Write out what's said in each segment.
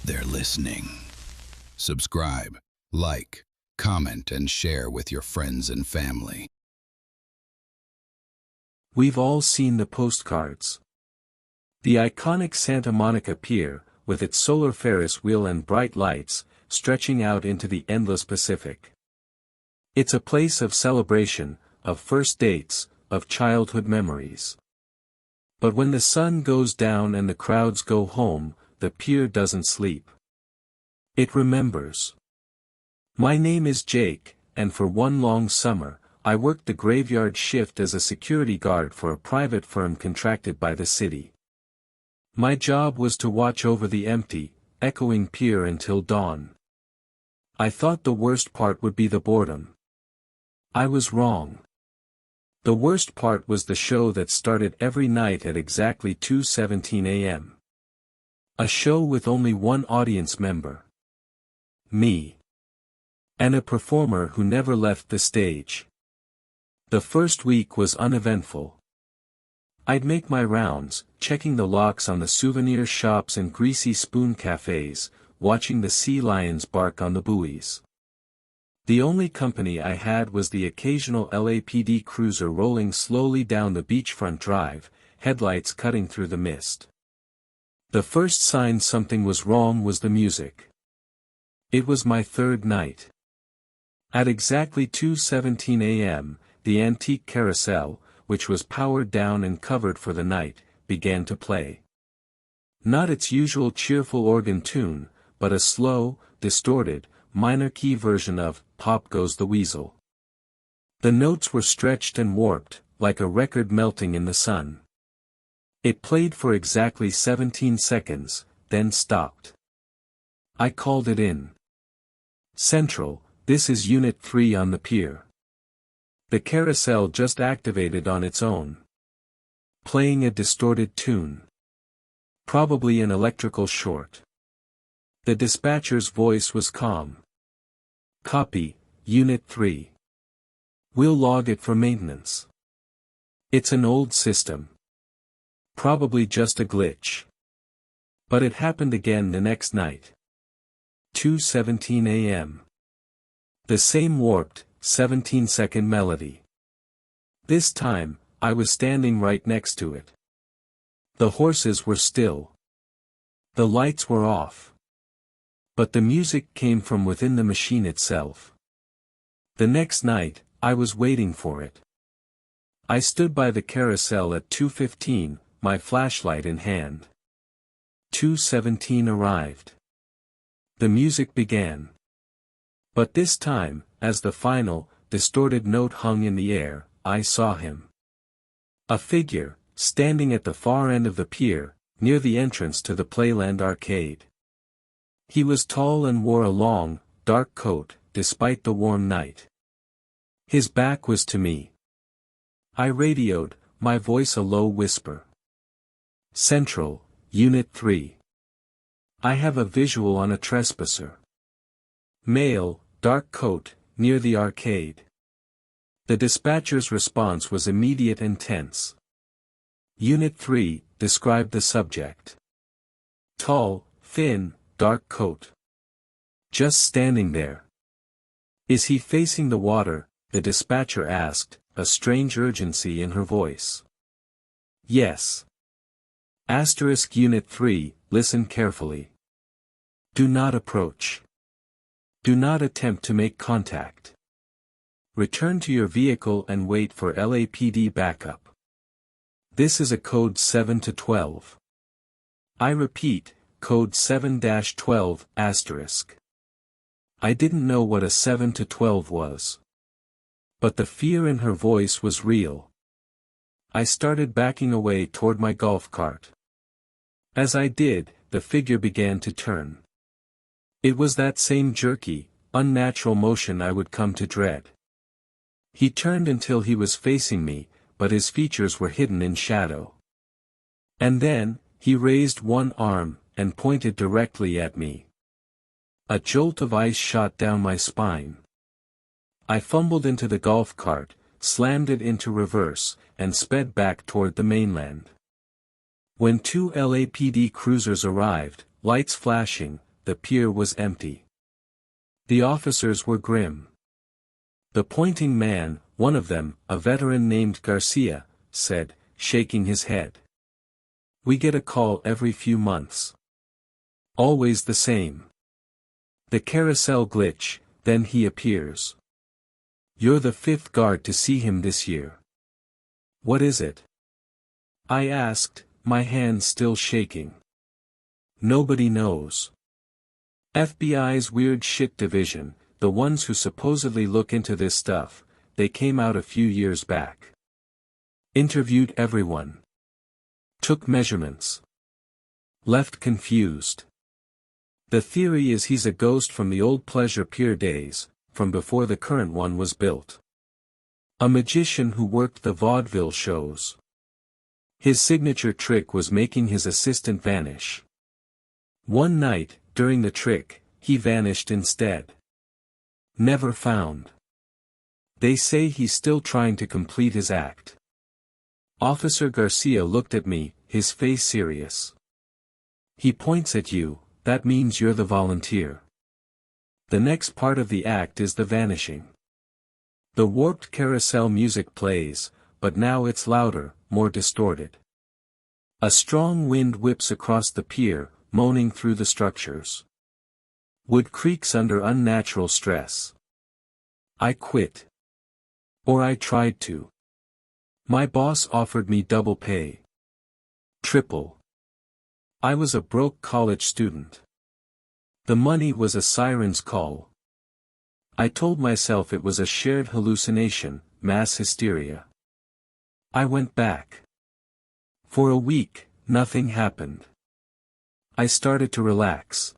They're listening. Subscribe, like, comment, and share with your friends and family. We've all seen the postcards. The iconic Santa Monica Pier, with its solar Ferris wheel and bright lights, stretching out into the endless Pacific. It's a place of celebration, of first dates, of childhood memories. But when the sun goes down and the crowds go home, the pier doesn't sleep. It remembers. My name is Jake, and for one long summer, I worked the graveyard shift as a security guard for a private firm contracted by the city. My job was to watch over the empty, echoing pier until dawn. I thought the worst part would be the boredom. I was wrong. The worst part was the show that started every night at exactly 2:17 a.m. A show with only one audience member. Me. And a performer who never left the stage. The first week was uneventful. I'd make my rounds, checking the locks on the souvenir shops and greasy spoon cafes, watching the sea lions bark on the buoys. The only company I had was the occasional LAPD cruiser rolling slowly down the beachfront drive, headlights cutting through the mist. The first sign something was wrong was the music. It was my third night. At exactly 2:17 a.m., the antique carousel, which was powered down and covered for the night, began to play. Not its usual cheerful organ tune, but a slow, distorted, minor-key version of "Pop Goes the Weasel." The notes were stretched and warped, like a record melting in the sun. It played for exactly 17 seconds, then stopped. I called it in. "Central, this is Unit 3 on the pier. The carousel just activated on its own. Playing a distorted tune. Probably an electrical short." The dispatcher's voice was calm. "Copy, Unit 3. We'll log it for maintenance. It's an old system. Probably just a glitch." But it happened again the next night. 2:17 a.m. The same warped, 17-second melody. This time, I was standing right next to it. The horses were still. The lights were off. But the music came from within the machine itself. The next night, I was waiting for it. I stood by the carousel at 2:15, my flashlight in hand. 2:17 arrived. The music began. But this time, as the final, distorted note hung in the air, I saw him. A figure, standing at the far end of the pier, near the entrance to the Playland arcade. He was tall and wore a long, dark coat, despite the warm night. His back was to me. I radioed, my voice a low whisper. "Central, Unit 3. I have a visual on a trespasser. Male, dark coat, near the arcade." The dispatcher's response was immediate and tense. "Unit 3, describe the subject." "Tall, thin, dark coat. Just standing there." "Is he facing the water?" the dispatcher asked, a strange urgency in her voice. "Yes." Unit 3, listen carefully. Do not approach. Do not attempt to make contact. Return to your vehicle and wait for LAPD backup. This is a code 7 to 12. I repeat, code 7-12 asterisk. I didn't know what a 7 to 12 was. But the fear in her voice was real. I started backing away toward my golf cart. As I did, the figure began to turn. It was that same jerky, unnatural motion I would come to dread. He turned until he was facing me, but his features were hidden in shadow. And then, he raised one arm, and pointed directly at me. A jolt of ice shot down my spine. I fumbled into the golf cart, slammed it into reverse, and sped back toward the mainland. When two LAPD cruisers arrived, lights flashing, the pier was empty. The officers were grim. The pointing man, one of them, a veteran named Garcia, said, shaking his head. "We get a call every few months. Always the same. The carousel glitch, then he appears. You're the fifth guard to see him this year." "What is it?" I asked, my hands still shaking. "Nobody knows. FBI's Weird Shit Division, the ones who supposedly look into this stuff, they came out a few years back. Interviewed everyone. Took measurements. Left confused. The theory is he's a ghost from the old Pleasure Pier days, from before the current one was built. A magician who worked the vaudeville shows. His signature trick was making his assistant vanish. One night, during the trick, he vanished instead. Never found. They say he's still trying to complete his act." Officer Garcia looked at me, his face serious. "He points at you, that means you're the volunteer. The next part of the act is the vanishing. The warped carousel music plays, but now it's louder, more distorted. A strong wind whips across the pier, moaning through the structures. Wood creaks under unnatural stress. I quit. Or I tried to. My boss offered me double pay. Triple. I was a broke college student. The money was a siren's call. I told myself it was a shared hallucination, mass hysteria. I went back. For a week, nothing happened. I started to relax.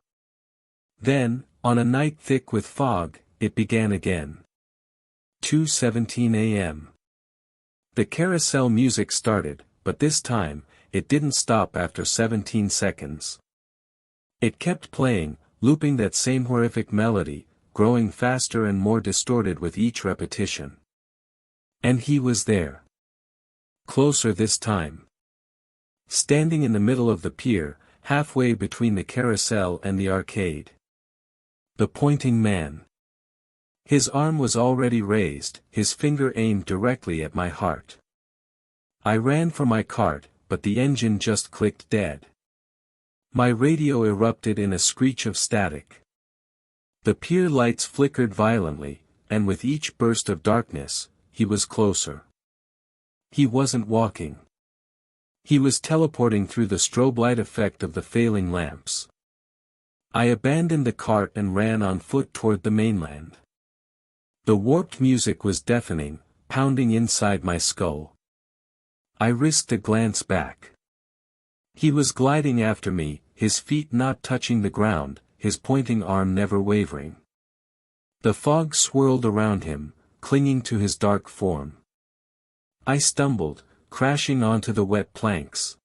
Then, on a night thick with fog, it began again. 2:17 a.m. The carousel music started, but this time, it didn't stop after 17 seconds. It kept playing, looping that same horrific melody, growing faster and more distorted with each repetition. And he was there. Closer this time. Standing in the middle of the pier, halfway between the carousel and the arcade. The pointing man. His arm was already raised, his finger aimed directly at my heart. I ran for my cart, but the engine just clicked dead. My radio erupted in a screech of static. The pier lights flickered violently, and with each burst of darkness, he was closer. He wasn't walking. He was teleporting through the strobe light effect of the failing lamps. I abandoned the cart and ran on foot toward the mainland. The warped music was deafening, pounding inside my skull. I risked a glance back. He was gliding after me, his feet not touching the ground, his pointing arm never wavering. The fog swirled around him, clinging to his dark form. I stumbled, crashing onto the wet planks.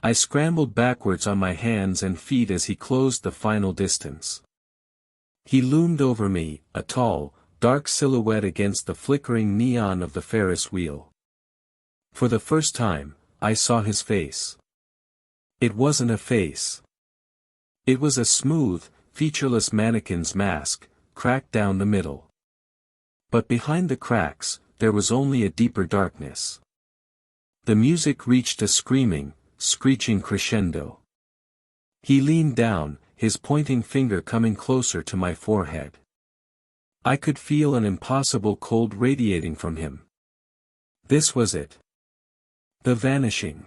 I scrambled backwards on my hands and feet as he closed the final distance. He loomed over me, a tall, dark silhouette against the flickering neon of the Ferris wheel. For the first time, I saw his face. It wasn't a face. It was a smooth, featureless mannequin's mask, cracked down the middle. But behind the cracks, there was only a deeper darkness. The music reached a screaming, screeching crescendo. He leaned down, his pointing finger coming closer to my forehead. I could feel an impossible cold radiating from him. This was it. The vanishing.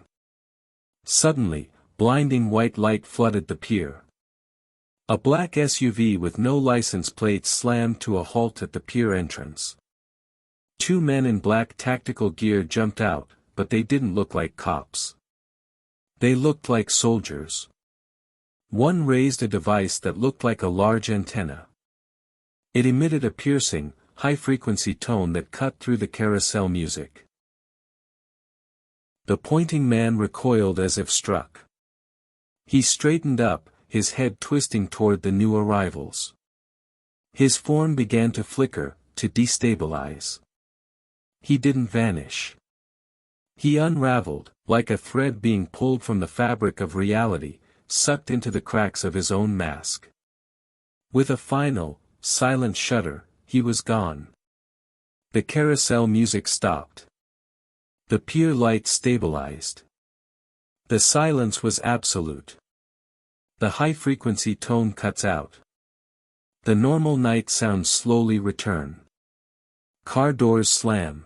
Suddenly, blinding white light flooded the pier. A black SUV with no license plates slammed to a halt at the pier entrance. Two men in black tactical gear jumped out, but they didn't look like cops. They looked like soldiers. One raised a device that looked like a large antenna. It emitted a piercing, high-frequency tone that cut through the carousel music. The pointing man recoiled as if struck. He straightened up, his head twisting toward the new arrivals. His form began to flicker, to destabilize. He didn't vanish. He unraveled, like a thread being pulled from the fabric of reality, sucked into the cracks of his own mask. With a final, silent shudder, he was gone. The carousel music stopped. The pier light stabilized. The silence was absolute. The high-frequency tone cuts out. The normal night sounds slowly return. Car doors slam.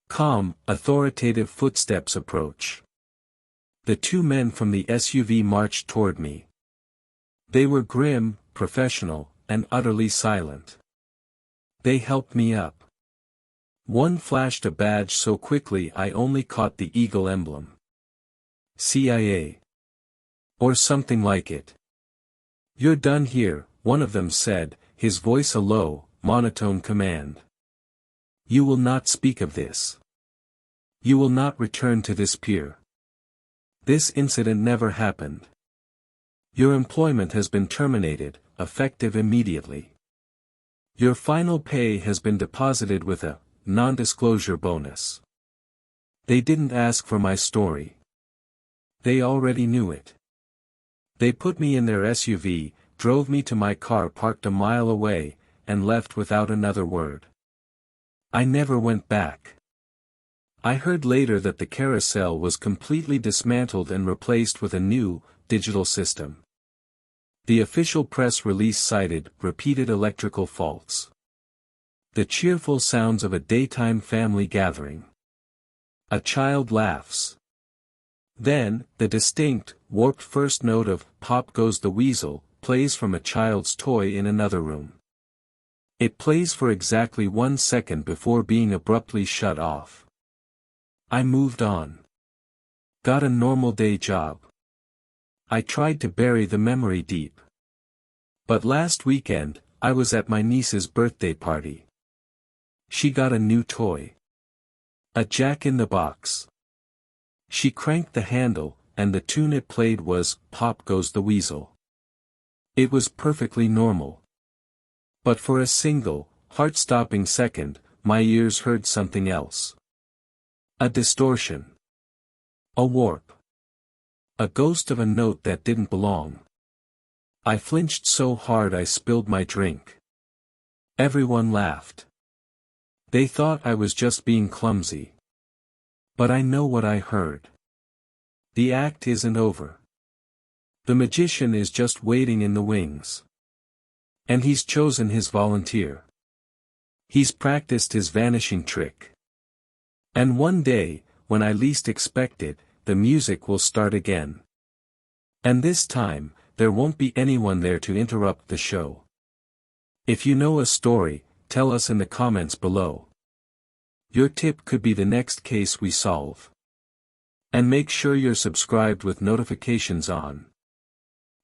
Calm, authoritative footsteps approach. The two men from the SUV marched toward me. They were grim, professional, and utterly silent. They helped me up. One flashed a badge so quickly I only caught the eagle emblem. CIA. Or something like it. "You're done here," one of them said, his voice a low, monotone command. "You will not speak of this. You will not return to this pier. This incident never happened. Your employment has been terminated, effective immediately. Your final pay has been deposited with a non-disclosure bonus." They didn't ask for my story. They already knew it. They put me in their SUV, drove me to my car parked a mile away, and left without another word. I never went back. I heard later that the carousel was completely dismantled and replaced with a new, digital system. The official press release cited repeated electrical faults. The cheerful sounds of a daytime family gathering. A child laughs. Then, the distinct, warped first note of "Pop Goes the Weasel" plays from a child's toy in another room. It plays for exactly 1 second before being abruptly shut off. I moved on. Got a normal day job. I tried to bury the memory deep. But last weekend, I was at my niece's birthday party. She got a new toy. A Jack-in-the-Box. She cranked the handle, and the tune it played was "Pop Goes the Weasel." It was perfectly normal. But for a single, heart-stopping second, my ears heard something else. A distortion. A warp. A ghost of a note that didn't belong. I flinched so hard I spilled my drink. Everyone laughed. They thought I was just being clumsy. But I know what I heard. The act isn't over. The magician is just waiting in the wings. And he's chosen his volunteer. He's practiced his vanishing trick. And one day, when I least expect it, the music will start again. And this time, there won't be anyone there to interrupt the show. If you know a story, tell us in the comments below. Your tip could be the next case we solve. And make sure you're subscribed with notifications on.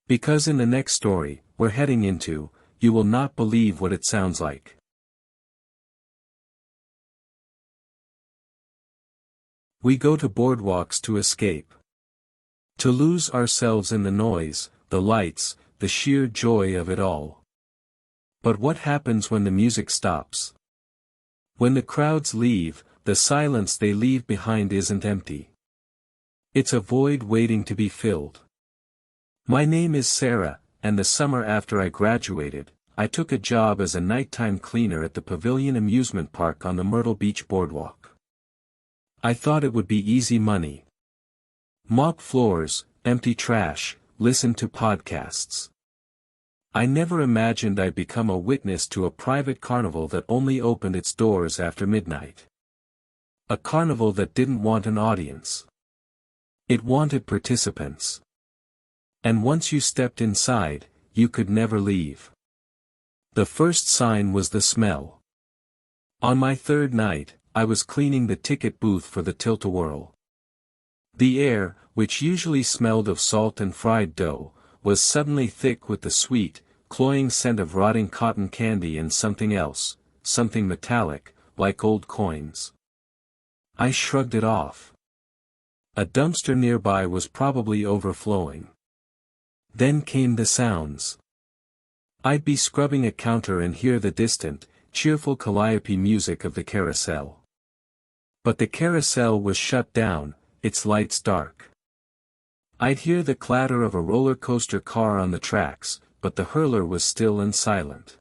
Because in the next story, we're heading into, you will not believe what it sounds like. We go to boardwalks to escape. To lose ourselves in the noise, the lights, the sheer joy of it all. But what happens when the music stops? When the crowds leave, the silence they leave behind isn't empty. It's a void waiting to be filled. My name is Sarah, and the summer after I graduated, I took a job as a nighttime cleaner at the Pavilion Amusement Park on the Myrtle Beach Boardwalk. I thought it would be easy money. Mop floors, empty trash, listen to podcasts. I never imagined I'd become a witness to a private carnival that only opened its doors after midnight. A carnival that didn't want an audience. It wanted participants. And once you stepped inside, you could never leave. The first sign was the smell. On my third night, I was cleaning the ticket booth for the Tilt-A-Whirl. The air, which usually smelled of salt and fried dough, was suddenly thick with the sweet, cloying scent of rotting cotton candy and something else, something metallic, like old coins. I shrugged it off. A dumpster nearby was probably overflowing. Then came the sounds. I'd be scrubbing a counter and hear the distant, cheerful calliope music of the carousel. But the carousel was shut down, its lights dark. I'd hear the clatter of a roller coaster car on the tracks, but the hurler was still and silent.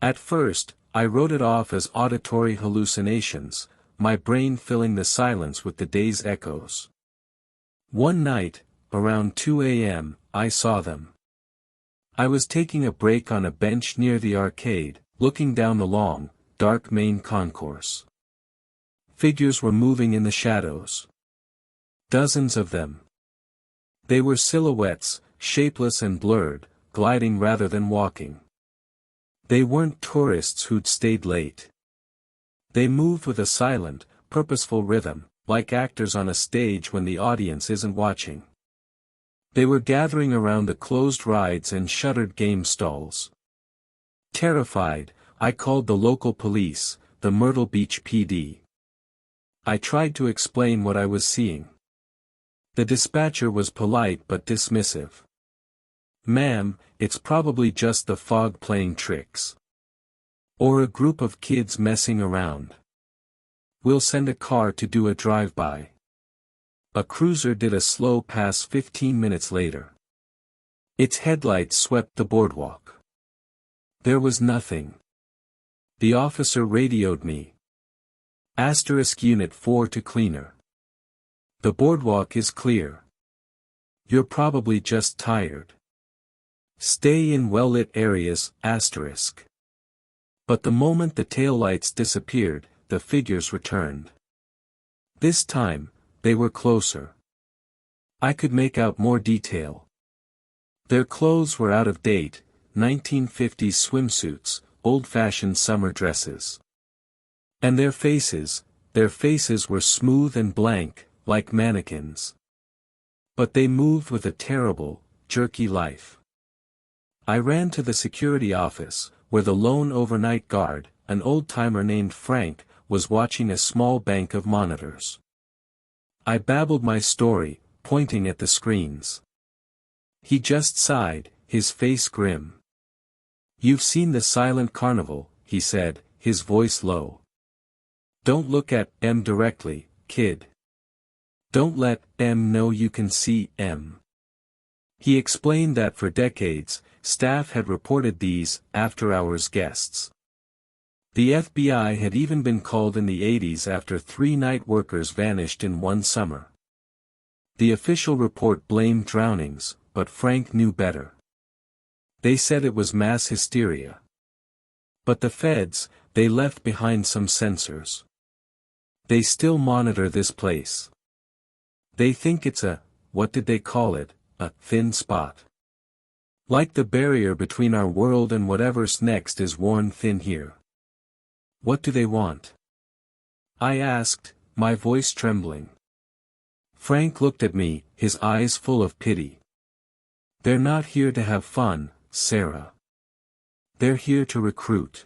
At first, I wrote it off as auditory hallucinations, my brain filling the silence with the day's echoes. One night, around 2 a.m., I saw them. I was taking a break on a bench near the arcade, looking down the long, dark main concourse. Figures were moving in the shadows. Dozens of them. They were silhouettes, shapeless and blurred, gliding rather than walking. They weren't tourists who'd stayed late. They moved with a silent, purposeful rhythm, like actors on a stage when the audience isn't watching. They were gathering around the closed rides and shuttered game stalls. Terrified, I called the local police, the Myrtle Beach PD. I tried to explain what I was seeing. The dispatcher was polite but dismissive. "Ma'am, it's probably just the fog playing tricks. Or a group of kids messing around. We'll send a car to do a drive-by." A cruiser did a slow pass 15 minutes later. Its headlights swept the boardwalk. There was nothing. The officer radioed me. Unit 4 to cleaner. The boardwalk is clear. You're probably just tired. Stay in well-lit areas, But the moment the taillights disappeared, the figures returned. This time, they were closer. I could make out more detail. Their clothes were out of date, 1950s swimsuits, old-fashioned summer dresses. And their faces were smooth and blank, like mannequins. But they moved with a terrible, jerky life. I ran to the security office, where the lone overnight guard, an old-timer named Frank, was watching a small bank of monitors. I babbled my story, pointing at the screens. He just sighed, his face grim. "You've seen the silent carnival," he said, his voice low. "Don't look at M directly, kid. Don't let M know you can see M." He explained that for decades, staff had reported these after-hours guests. The FBI had even been called in the 80s after 3 night workers vanished in one summer. The official report blamed drownings, but Frank knew better. They said it was mass hysteria. But the feds, they left behind some sensors. They still monitor this place. They think it's what did they call it, a thin spot. Like the barrier between our world and whatever's next is worn thin here. What do they want? I asked, my voice trembling. Frank looked at me, his eyes full of pity. "They're not here to have fun, Sarah. They're here to recruit.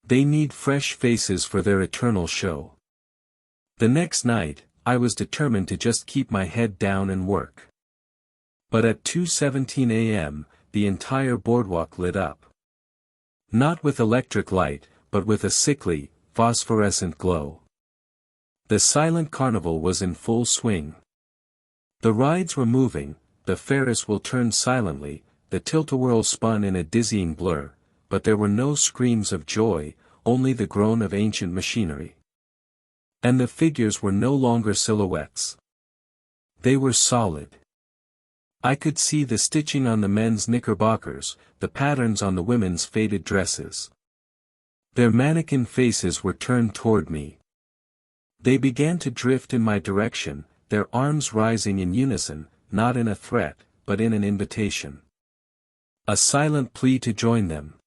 They need fresh faces for their eternal show." The next night, I was determined to just keep my head down and work. But at 2:17 a.m., the entire boardwalk lit up. Not with electric light, but with a sickly, phosphorescent glow. The silent carnival was in full swing. The rides were moving, the Ferris wheel turned silently, the tilt-a-whirl spun in a dizzying blur, but there were no screams of joy, only the groan of ancient machinery. And the figures were no longer silhouettes. They were solid. I could see the stitching on the men's knickerbockers, the patterns on the women's faded dresses. Their mannequin faces were turned toward me. They began to drift in my direction, their arms rising in unison, not in a threat, but in an invitation. A silent plea to join them.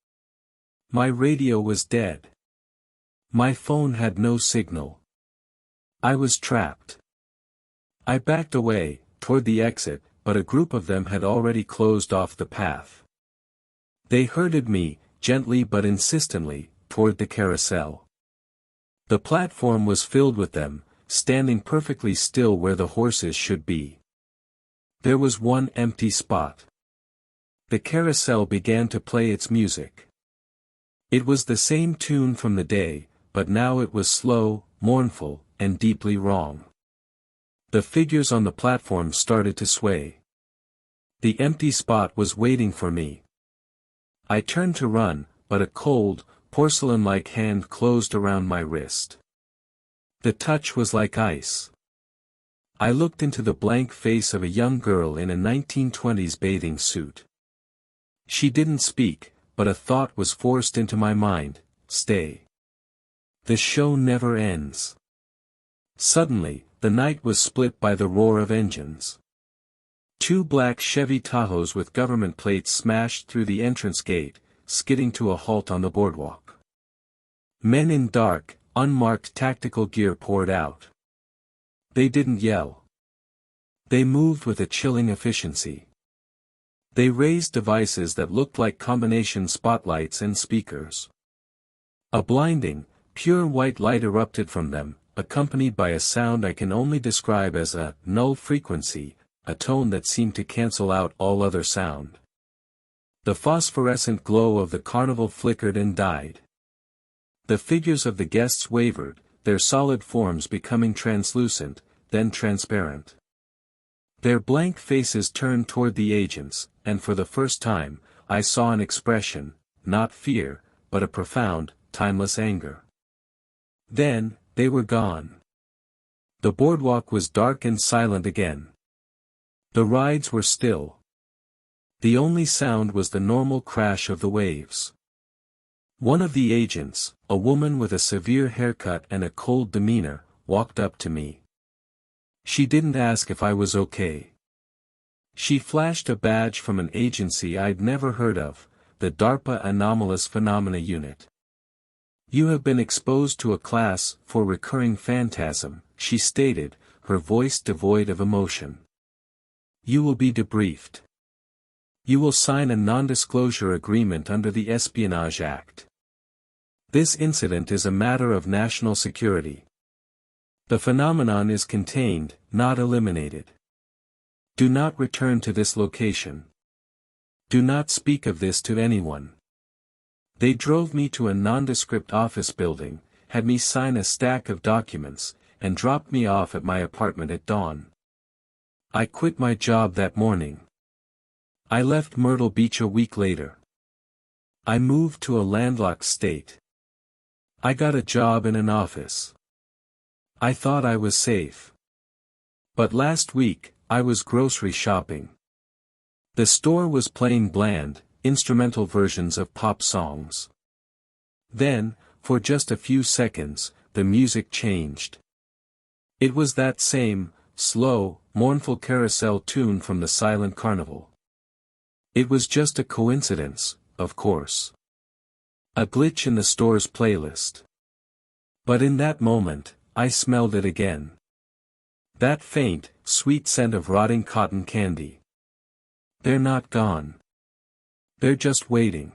My radio was dead. My phone had no signal. I was trapped. I backed away, toward the exit, but a group of them had already closed off the path. They herded me, gently but insistently, toward the carousel. The platform was filled with them, standing perfectly still where the horses should be. There was one empty spot. The carousel began to play its music. It was the same tune from the day, but now it was slow, mournful, and deeply wrong. The figures on the platform started to sway. The empty spot was waiting for me. I turned to run, but a cold, porcelain-like hand closed around my wrist. The touch was like ice. I looked into the blank face of a young girl in a 1920s bathing suit. She didn't speak, but a thought was forced into my mind: stay. The show never ends. Suddenly, the night was split by the roar of engines. Two black Chevy Tahoes with government plates smashed through the entrance gate, skidding to a halt on the boardwalk. Men in dark, unmarked tactical gear poured out. They didn't yell. They moved with a chilling efficiency. They raised devices that looked like combination spotlights and speakers. A blinding, pure white light erupted from them, accompanied by a sound I can only describe as a null frequency, a tone that seemed to cancel out all other sound. The phosphorescent glow of the carnival flickered and died. The figures of the guests wavered, their solid forms becoming translucent, then transparent. Their blank faces turned toward the agents, and for the first time, I saw an expression, not fear, but a profound, timeless anger. Then, they were gone. The boardwalk was dark and silent again. The rides were still. The only sound was the normal crash of the waves. One of the agents, a woman with a severe haircut and a cold demeanor, walked up to me. She didn't ask if I was okay. She flashed a badge from an agency I'd never heard of, the DARPA Anomalous Phenomena Unit. "You have been exposed to a class for recurring phantasm," she stated, her voice devoid of emotion. "You will be debriefed. You will sign a non-disclosure agreement under the Espionage Act. This incident is a matter of national security. The phenomenon is contained, not eliminated. Do not return to this location. Do not speak of this to anyone." They drove me to a nondescript office building, had me sign a stack of documents, and dropped me off at my apartment at dawn. I quit my job that morning. I left Myrtle Beach a week later. I moved to a landlocked state. I got a job in an office. I thought I was safe. But last week, I was grocery shopping. The store was playing bland, instrumental versions of pop songs. Then, for just a few seconds, the music changed. It was that same, slow, mournful carousel tune from the Silent Carnival. It was just a coincidence, of course. A glitch in the store's playlist. But in that moment, I smelled it again. That faint, sweet scent of rotting cotton candy. They're not gone. They're just waiting.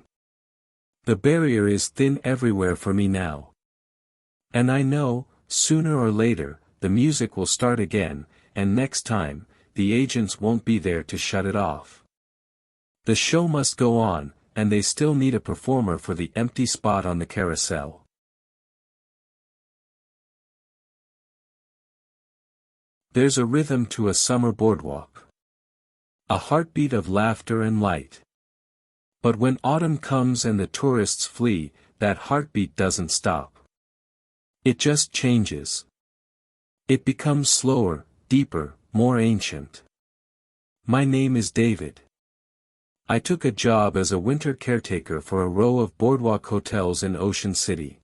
The barrier is thin everywhere for me now. And I know, sooner or later, the music will start again, and next time, the agents won't be there to shut it off. The show must go on, and they still need a performer for the empty spot on the carousel. There's a rhythm to a summer boardwalk. A heartbeat of laughter and light. But when autumn comes and the tourists flee, that heartbeat doesn't stop. It just changes. It becomes slower, deeper, more ancient. My name is David. I took a job as a winter caretaker for a row of boardwalk hotels in Ocean City.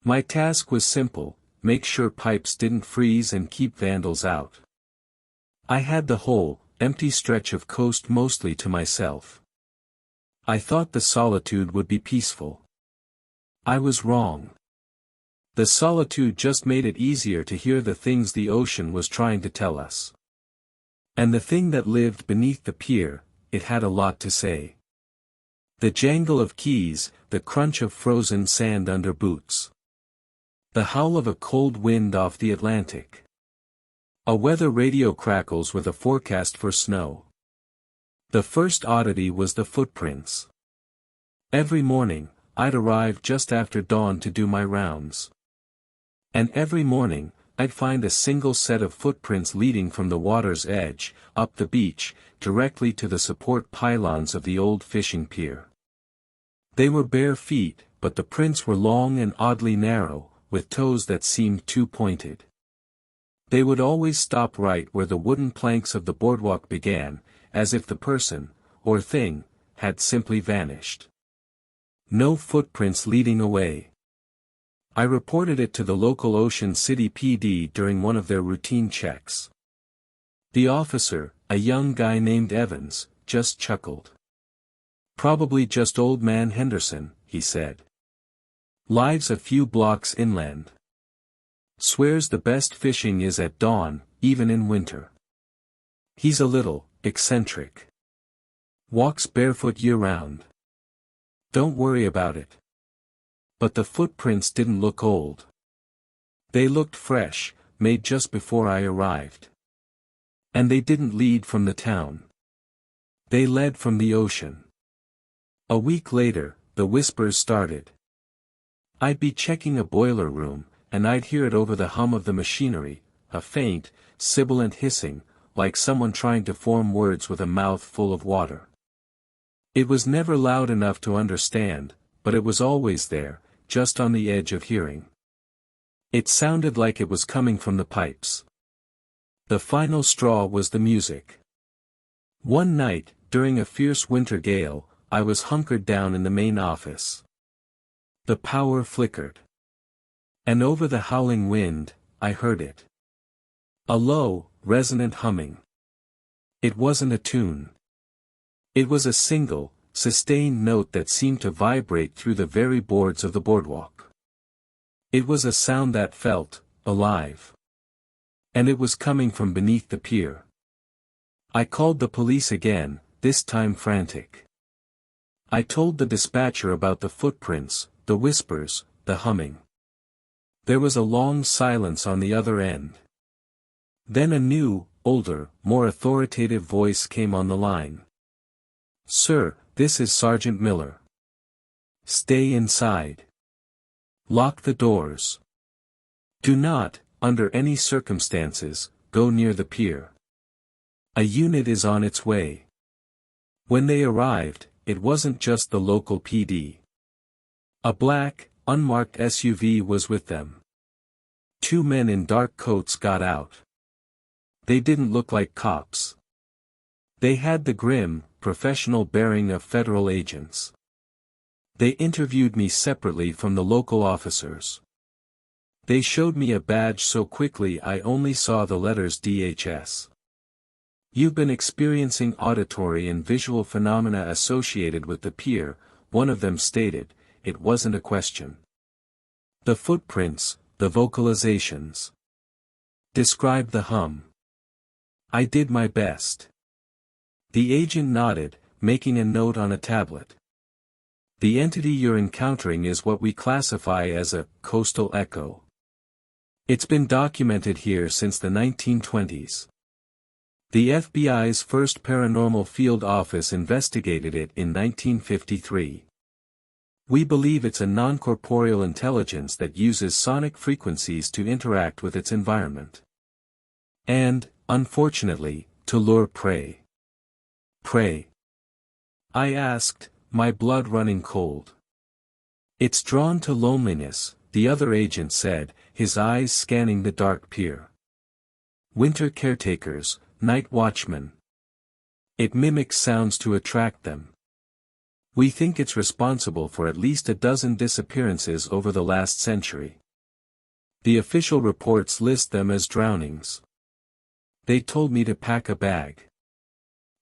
My task was simple: make sure pipes didn't freeze and keep vandals out. I had the whole, empty stretch of coast mostly to myself. I thought the solitude would be peaceful. I was wrong. The solitude just made it easier to hear the things the ocean was trying to tell us. And the thing that lived beneath the pier, it had a lot to say. The jangle of keys, the crunch of frozen sand under boots. The howl of a cold wind off the Atlantic. A weather radio crackles with a forecast for snow. The first oddity was the footprints. Every morning, I'd arrive just after dawn to do my rounds. And every morning, I'd find a single set of footprints leading from the water's edge, up the beach, directly to the support pylons of the old fishing pier. They were bare feet, but the prints were long and oddly narrow, with toes that seemed too pointed. They would always stop right where the wooden planks of the boardwalk began, as if the person, or thing, had simply vanished. No footprints leading away. I reported it to the local Ocean City PD during one of their routine checks. The officer, a young guy named Evans, just chuckled. "Probably just old man Henderson," he said. "Lives a few blocks inland. Swears the best fishing is at dawn, even in winter. He's a little eccentric. Walks barefoot year-round. Don't worry about it." But the footprints didn't look old. They looked fresh, made just before I arrived. And they didn't lead from the town. They led from the ocean. A week later, the whispers started. I'd be checking a boiler room, and I'd hear it over the hum of the machinery, a faint, sibilant hissing, like someone trying to form words with a mouth full of water. It was never loud enough to understand, but it was always there, just on the edge of hearing. It sounded like it was coming from the pipes. The final straw was the music. One night, during a fierce winter gale, I was hunkered down in the main office. The power flickered. And over the howling wind, I heard it. A low, resonant humming. It wasn't a tune. It was a single, sustained note that seemed to vibrate through the very boards of the boardwalk. It was a sound that felt alive. And it was coming from beneath the pier. I called the police again, this time frantic. I told the dispatcher about the footprints, the whispers, the humming. There was a long silence on the other end. Then a new, older, more authoritative voice came on the line. "Sir, this is Sergeant Miller. Stay inside. Lock the doors. Do not, under any circumstances, go near the pier. A unit is on its way." When they arrived, it wasn't just the local PD. A black, unmarked SUV was with them. 2 men in dark coats got out. They didn't look like cops. They had the grim, professional bearing of federal agents. They interviewed me separately from the local officers. They showed me a badge so quickly I only saw the letters DHS. "You've been experiencing auditory and visual phenomena associated with the pier," one of them stated. It wasn't a question. "The footprints, the vocalizations. Describe the hum." I did my best. The agent nodded, making a note on a tablet. "The entity you're encountering is what we classify as a coastal echo. It's been documented here since the 1920s. The FBI's first paranormal field office investigated it in 1953. We believe it's a non-corporeal intelligence that uses sonic frequencies to interact with its environment. And, unfortunately, to lure prey." "Prey?" I asked, my blood running cold. "It's drawn to loneliness," the other agent said, his eyes scanning the dark pier. "Winter caretakers, night watchmen. It mimics sounds to attract them. We think it's responsible for at least a dozen disappearances over the last century. The official reports list them as drownings. They told me to pack a bag.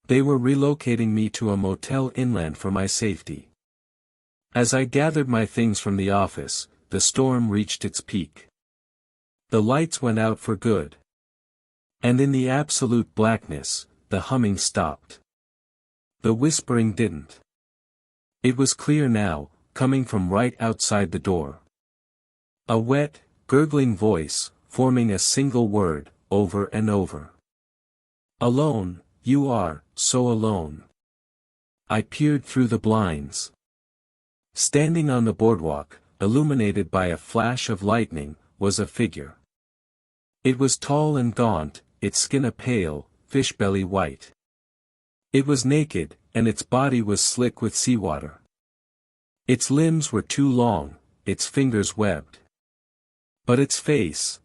They were relocating me to a motel inland for my safety. As I gathered my things from the office, the storm reached its peak. The lights went out for good. And in the absolute blackness, the humming stopped. The whispering didn't. It was clear now, coming from right outside the door. A wet, gurgling voice, forming a single word, over and over. "Alone, you are, so alone." I peered through the blinds. Standing on the boardwalk, illuminated by a flash of lightning, was a figure. It was tall and gaunt, its skin a pale, fish-belly white. It was naked, and its body was slick with seawater. Its limbs were too long, its fingers webbed. But its face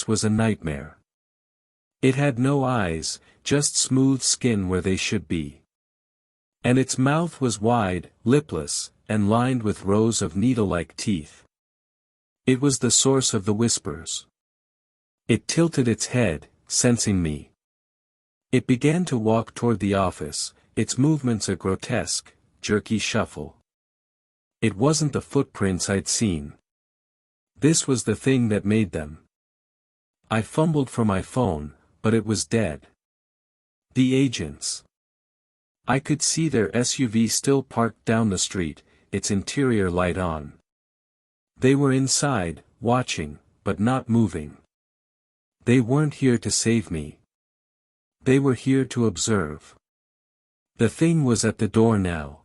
was a nightmare. It had no eyes, just smooth skin where they should be. And its mouth was wide, lipless, and lined with rows of needle-like teeth. It was the source of the whispers. It tilted its head, sensing me. It began to walk toward the office, its movements a grotesque, jerky shuffle. It wasn't the footprints I'd seen. This was the thing that made them. I fumbled for my phone, but it was dead. The agents. I could see their SUV still parked down the street, its interior light on. They were inside, watching, but not moving. They weren't here to save me. They were here to observe. The thing was at the door now.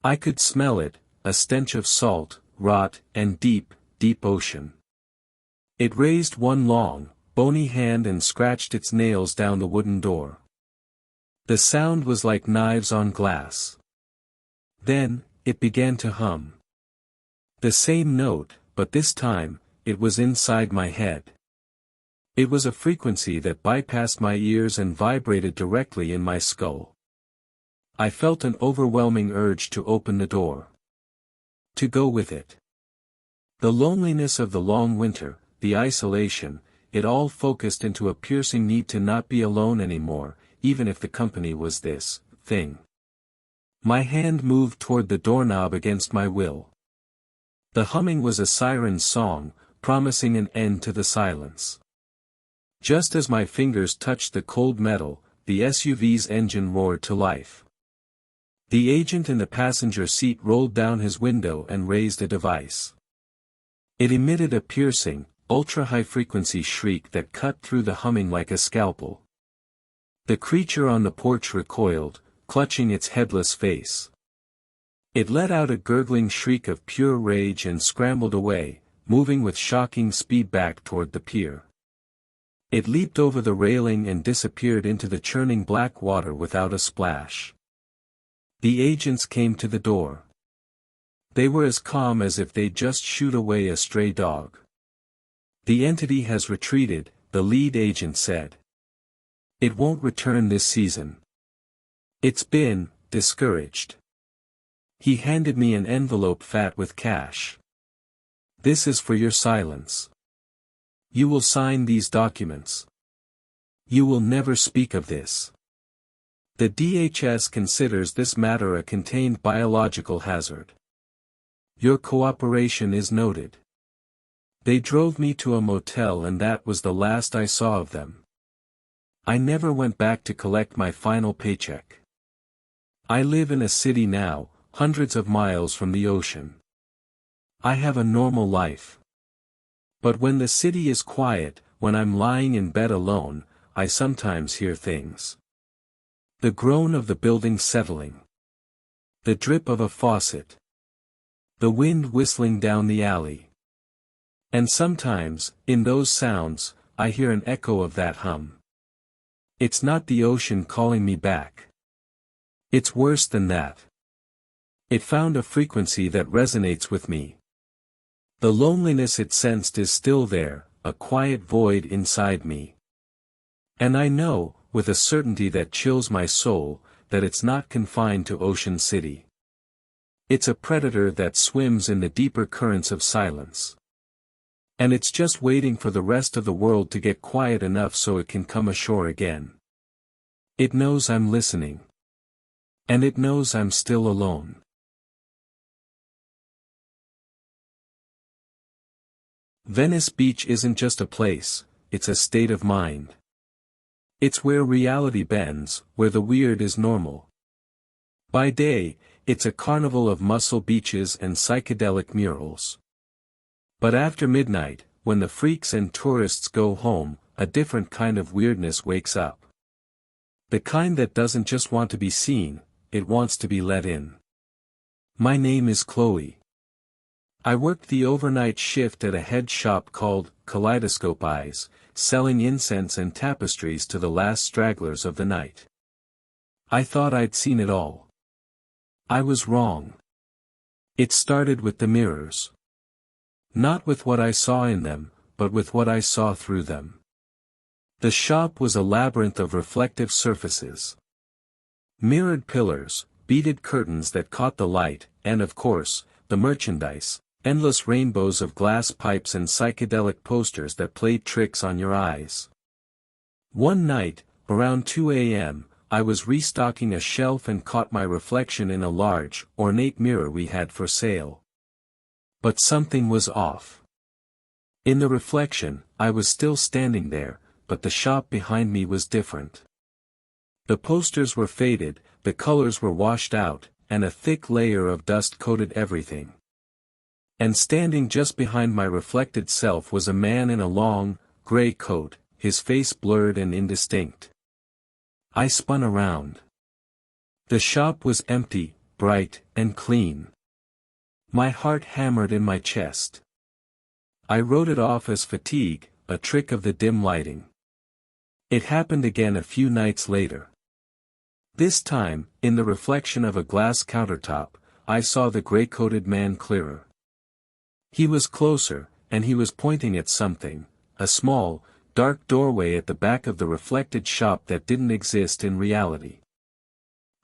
I could smell it, a stench of salt, rot, and deep, deep ocean. It raised one long, bony hand and scratched its nails down the wooden door. The sound was like knives on glass. Then, it began to hum. The same note, but this time, it was inside my head. It was a frequency that bypassed my ears and vibrated directly in my skull. I felt an overwhelming urge to open the door. To go with it. The loneliness of the long winter, the isolation, it all focused into a piercing need to not be alone anymore, even if the company was this thing. My hand moved toward the doorknob against my will. The humming was a siren's song, promising an end to the silence. Just as my fingers touched the cold metal, the SUV's engine roared to life. The agent in the passenger seat rolled down his window and raised a device. It emitted a piercing, ultra-high-frequency shriek that cut through the humming like a scalpel. The creature on the porch recoiled, clutching its headless face. It let out a gurgling shriek of pure rage and scrambled away, moving with shocking speed back toward the pier. It leaped over the railing and disappeared into the churning black water without a splash. The agents came to the door. They were as calm as if they'd just shooed away a stray dog. The entity has retreated, the lead agent said. It won't return this season. It's been discouraged. He handed me an envelope fat with cash. This is for your silence. You will sign these documents. You will never speak of this. The DHS considers this matter a contained biological hazard. Your cooperation is noted. They drove me to a motel and that was the last I saw of them. I never went back to collect my final paycheck. I live in a city now, hundreds of miles from the ocean. I have a normal life. But when the city is quiet, when I'm lying in bed alone, I sometimes hear things. The groan of the building settling. The drip of a faucet. The wind whistling down the alley. And sometimes, in those sounds, I hear an echo of that hum. It's not the ocean calling me back. It's worse than that. It found a frequency that resonates with me. The loneliness it sensed is still there, a quiet void inside me. And I know, with a certainty that chills my soul, that it's not confined to Ocean City. It's a predator that swims in the deeper currents of silence. And it's just waiting for the rest of the world to get quiet enough so it can come ashore again. It knows I'm listening. And it knows I'm still alone. Venice Beach isn't just a place, it's a state of mind. It's where reality bends, where the weird is normal. By day, it's a carnival of muscle beaches and psychedelic murals. But after midnight, when the freaks and tourists go home, a different kind of weirdness wakes up. The kind that doesn't just want to be seen, it wants to be let in. My name is Chloe. I worked the overnight shift at a head shop called Kaleidoscope Eyes, selling incense and tapestries to the last stragglers of the night. I thought I'd seen it all. I was wrong. It started with the mirrors. Not with what I saw in them, but with what I saw through them. The shop was a labyrinth of reflective surfaces. Mirrored pillars, beaded curtains that caught the light, and of course, the merchandise, endless rainbows of glass pipes and psychedelic posters that played tricks on your eyes. One night, around 2 a.m., I was restocking a shelf and caught my reflection in a large, ornate mirror we had for sale. But something was off. In the reflection, I was still standing there, but the shop behind me was different. The posters were faded, the colors were washed out, and a thick layer of dust coated everything. And standing just behind my reflected self was a man in a long, gray coat, his face blurred and indistinct. I spun around. The shop was empty, bright, and clean. My heart hammered in my chest. I wrote it off as fatigue, a trick of the dim lighting. It happened again a few nights later. This time, in the reflection of a glass countertop, I saw the gray-coated man clearer. He was closer, and he was pointing at something, a small, dark doorway at the back of the reflected shop that didn't exist in reality.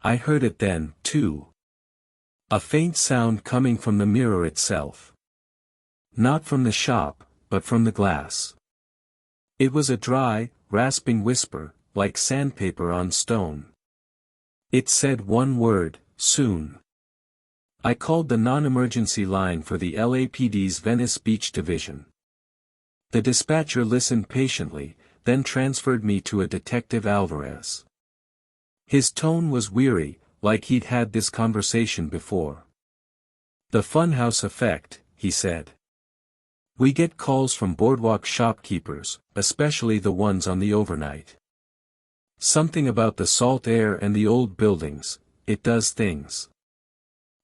I heard it then, too. A faint sound coming from the mirror itself. Not from the shop, but from the glass. It was a dry, rasping whisper, like sandpaper on stone. It said one word, soon. I called the non-emergency line for the LAPD's Venice Beach Division. The dispatcher listened patiently, then transferred me to a Detective Alvarez. His tone was weary, like he'd had this conversation before. "The funhouse effect," he said. "We get calls from boardwalk shopkeepers, especially the ones on the overnight. Something about the salt air and the old buildings, it does things.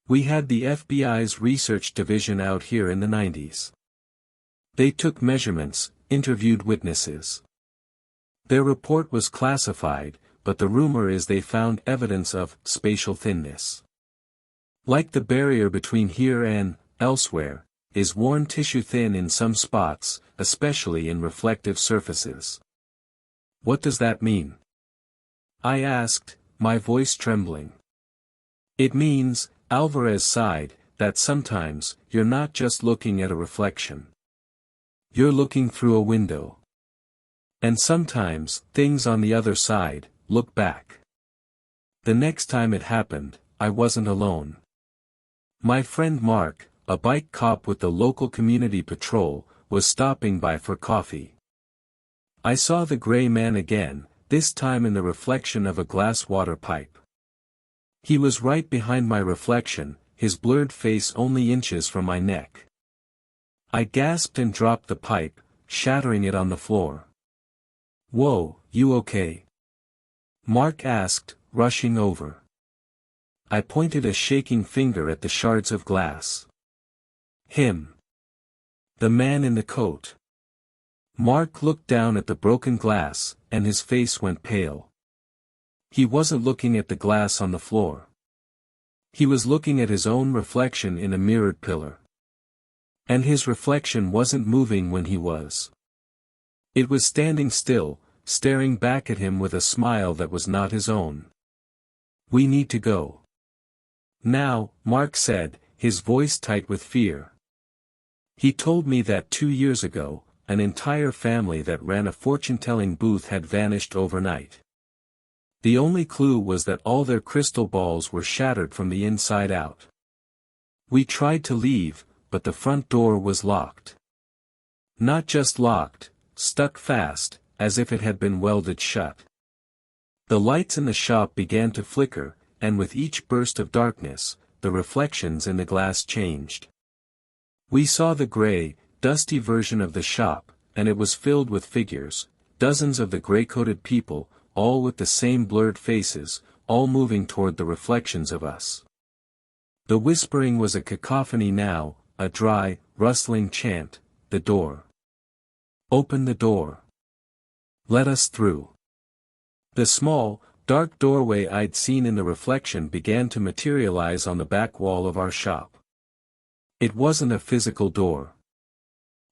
We had the FBI's research division out here in the 90s. They took measurements, interviewed witnesses. Their report was classified, but the rumor is they found evidence of spatial thinness. Like the barrier between here and elsewhere, is worn tissue thin in some spots, especially in reflective surfaces." "What does that mean?" I asked, my voice trembling. "It means," Alvarez sighed, "that sometimes, you're not just looking at a reflection. You're looking through a window. And sometimes, things on the other side, look back." The next time it happened, I wasn't alone. My friend Mark, a bike cop with the local community patrol, was stopping by for coffee. I saw the gray man again, this time in the reflection of a glass water pipe. He was right behind my reflection, his blurred face only inches from my neck. I gasped and dropped the pipe, shattering it on the floor. "Whoa, you okay?" Mark asked, rushing over. I pointed a shaking finger at the shards of glass. "Him. The man in the coat." Mark looked down at the broken glass, and his face went pale. He wasn't looking at the glass on the floor. He was looking at his own reflection in a mirrored pillar. And his reflection wasn't moving when he was. It was standing still, staring back at him with a smile that was not his own. "We need to go now," Mark said, his voice tight with fear. He told me that 2 years ago, an entire family that ran a fortune-telling booth had vanished overnight. The only clue was that all their crystal balls were shattered from the inside out. We tried to leave, but the front door was locked. Not just locked, stuck fast, as if it had been welded shut. The lights in the shop began to flicker, and with each burst of darkness, the reflections in the glass changed. We saw the gray, dusty version of the shop, and it was filled with figures, dozens of the gray-coated people, all with the same blurred faces, all moving toward the reflections of us. The whispering was a cacophony now, a dry, rustling chant, "The door. Open the door. Let us through." The small, dark doorway I'd seen in the reflection began to materialize on the back wall of our shop. It wasn't a physical door.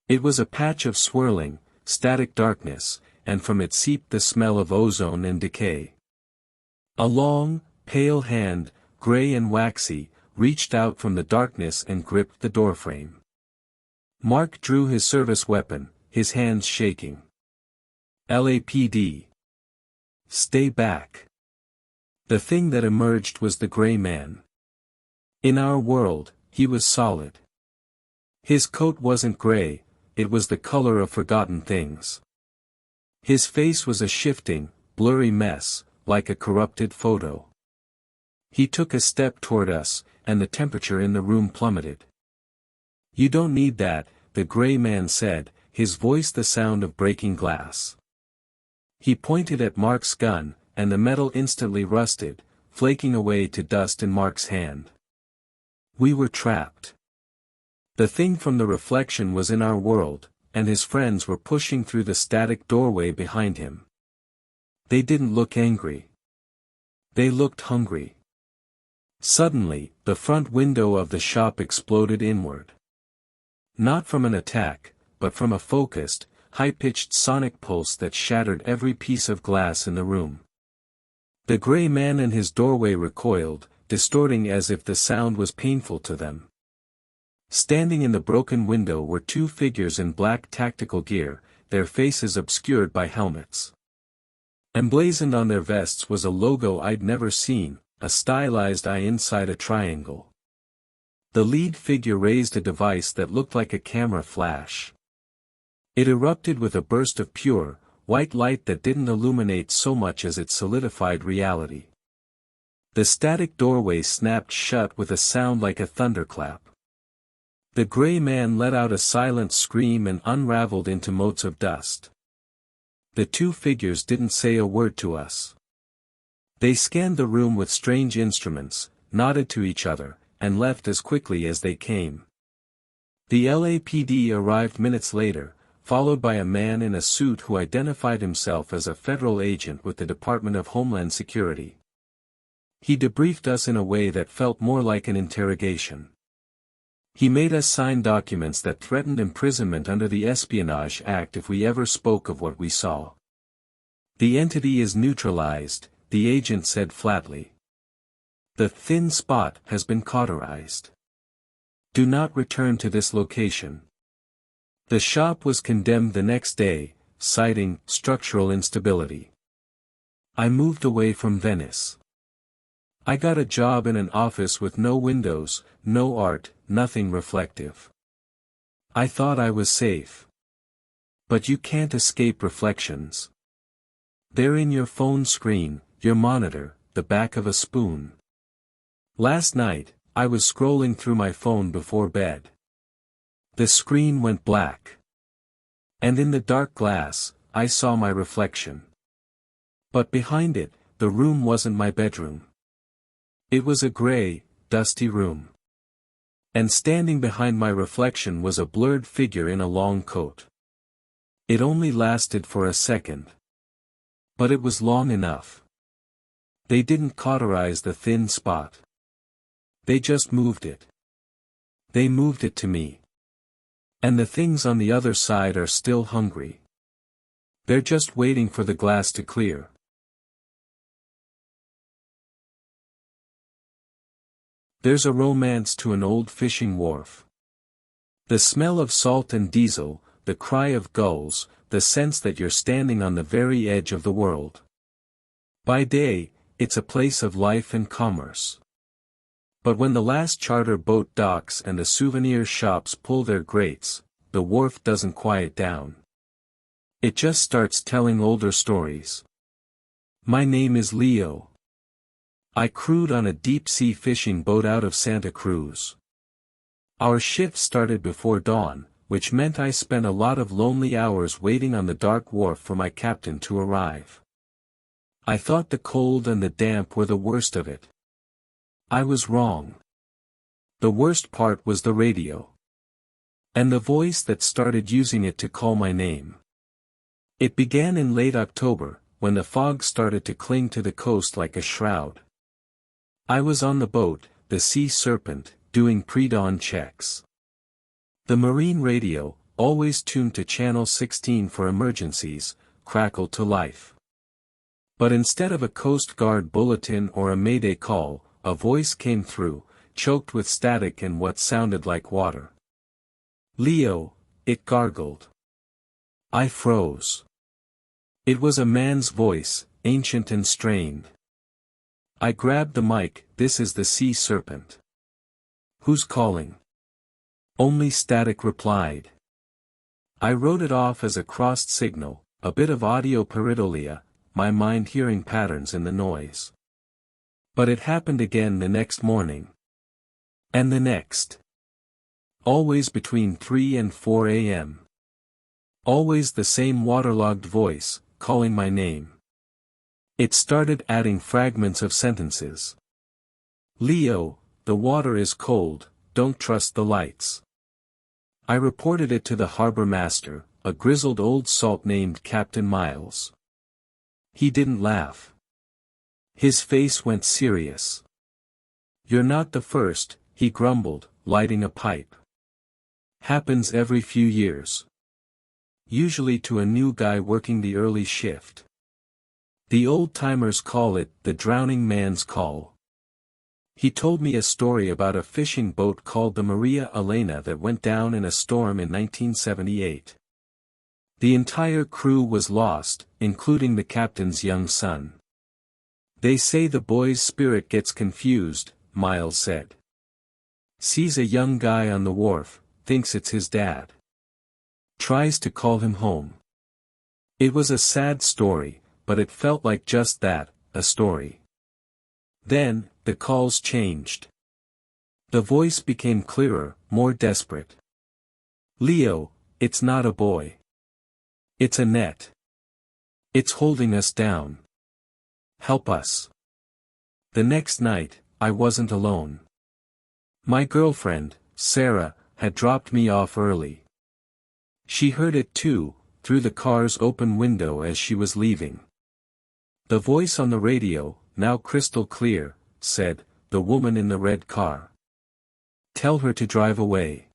It was a patch of swirling, static darkness, and from it seeped the smell of ozone and decay. A long, pale hand, gray and waxy, reached out from the darkness and gripped the doorframe. Mark drew his service weapon, his hands shaking. "LAPD. Stay back." The thing that emerged was the gray man. In our world, he was solid. His coat wasn't gray, it was the color of forgotten things. His face was a shifting, blurry mess, like a corrupted photo. He took a step toward us, and the temperature in the room plummeted. "You don't need that," the gray man said, his voice the sound of breaking glass. He pointed at Mark's gun, and the metal instantly rusted, flaking away to dust in Mark's hand. We were trapped. The thing from the reflection was in our world, and his friends were pushing through the static doorway behind him. They didn't look angry. They looked hungry. Suddenly, the front window of the shop exploded inward. Not from an attack, but from a focused, high-pitched sonic pulse that shattered every piece of glass in the room. The gray man in his doorway recoiled, distorting as if the sound was painful to them. Standing in the broken window were two figures in black tactical gear, their faces obscured by helmets. Emblazoned on their vests was a logo I'd never seen, a stylized eye inside a triangle. The lead figure raised a device that looked like a camera flash. It erupted with a burst of pure, white light that didn't illuminate so much as it solidified reality. The static doorway snapped shut with a sound like a thunderclap. The gray man let out a silent scream and unraveled into motes of dust. The two figures didn't say a word to us. They scanned the room with strange instruments, nodded to each other, and left as quickly as they came. The LAPD arrived minutes later, followed by a man in a suit who identified himself as a federal agent with the Department of Homeland Security. He debriefed us in a way that felt more like an interrogation. He made us sign documents that threatened imprisonment under the Espionage Act if we ever spoke of what we saw. "The entity is neutralized," the agent said flatly. "The thin spot has been cauterized. Do not return to this location." The shop was condemned the next day, citing structural instability. I moved away from Venice. I got a job in an office with no windows, no art, nothing reflective. I thought I was safe. But you can't escape reflections. They're in your phone screen, your monitor, the back of a spoon. Last night, I was scrolling through my phone before bed. The screen went black. And in the dark glass, I saw my reflection. But behind it, the room wasn't my bedroom. It was a gray, dusty room. And standing behind my reflection was a blurred figure in a long coat. It only lasted for a second. But it was long enough. They didn't cauterize the thin spot. They just moved it. They moved it to me. And the things on the other side are still hungry. They're just waiting for the glass to clear. There's a romance to an old fishing wharf. The smell of salt and diesel, the cry of gulls, the sense that you're standing on the very edge of the world. By day, it's a place of life and commerce. But when the last charter boat docks and the souvenir shops pull their grates, the wharf doesn't quiet down. It just starts telling older stories. My name is Leo. I crewed on a deep-sea fishing boat out of Santa Cruz. Our shift started before dawn, which meant I spent a lot of lonely hours waiting on the dark wharf for my captain to arrive. I thought the cold and the damp were the worst of it. I was wrong. The worst part was the radio. And the voice that started using it to call my name. It began in late October, when the fog started to cling to the coast like a shroud. I was on the boat, the Sea Serpent, doing pre-dawn checks. The marine radio, always tuned to channel 16 for emergencies, crackled to life. But instead of a Coast Guard bulletin or a Mayday call, a voice came through, choked with static and what sounded like water. "Leo," it gargled. I froze. It was a man's voice, ancient and strained. I grabbed the mic. "This is the Sea Serpent." "Who's calling?" Only static replied. I wrote it off as a crossed signal, a bit of audio pareidolia, my mind hearing patterns in the noise. But it happened again the next morning. And the next. Always between 3 and 4 a.m. Always the same waterlogged voice, calling my name. It started adding fragments of sentences. "Leo, the water is cold, don't trust the lights." I reported it to the harbor master, a grizzled old salt named Captain Miles. He didn't laugh. His face went serious. "You're not the first," he grumbled, lighting a pipe. "Happens every few years. Usually to a new guy working the early shift. The old-timers call it the drowning man's call." He told me a story about a fishing boat called the Maria Elena that went down in a storm in 1978. The entire crew was lost, including the captain's young son. "They say the boy's spirit gets confused," Miles said. "Sees a young guy on the wharf, thinks it's his dad. Tries to call him home." It was a sad story, but it felt like just that, a story. Then, the calls changed. The voice became clearer, more desperate. "Leo, it's not a boy. It's a net. It's holding us down. Help us." The next night, I wasn't alone. My girlfriend, Sarah, had dropped me off early. She heard it too, through the car's open window as she was leaving. The voice on the radio, now crystal clear, said, "The woman in the red car. Tell her to drive away.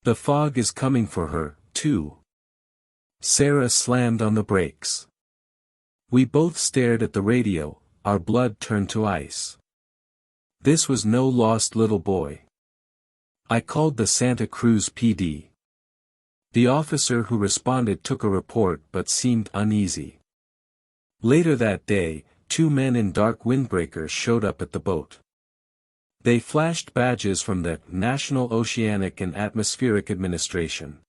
The fog is coming for her, too." Sarah slammed on the brakes. We both stared at the radio, our blood turned to ice. This was no lost little boy. I called the Santa Cruz PD. The officer who responded took a report but seemed uneasy. Later that day, 2 men in dark windbreakers showed up at the boat. They flashed badges from the National Oceanic and Atmospheric Administration.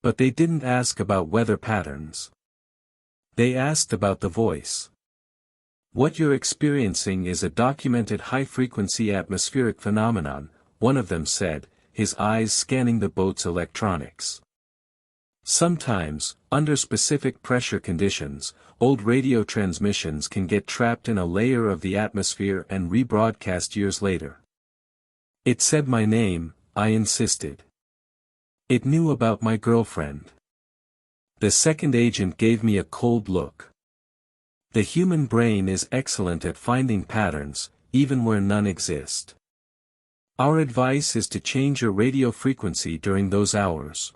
But they didn't ask about weather patterns. They asked about the voice. "What you're experiencing is a documented high-frequency atmospheric phenomenon," one of them said, his eyes scanning the boat's electronics. "Sometimes, under specific pressure conditions, old radio transmissions can get trapped in a layer of the atmosphere and rebroadcast years later." It said my name, I insisted. It knew about my girlfriend. The second agent gave me a cold look. The human brain is excellent at finding patterns, even where none exist. Our advice is to change your radio frequency during those hours.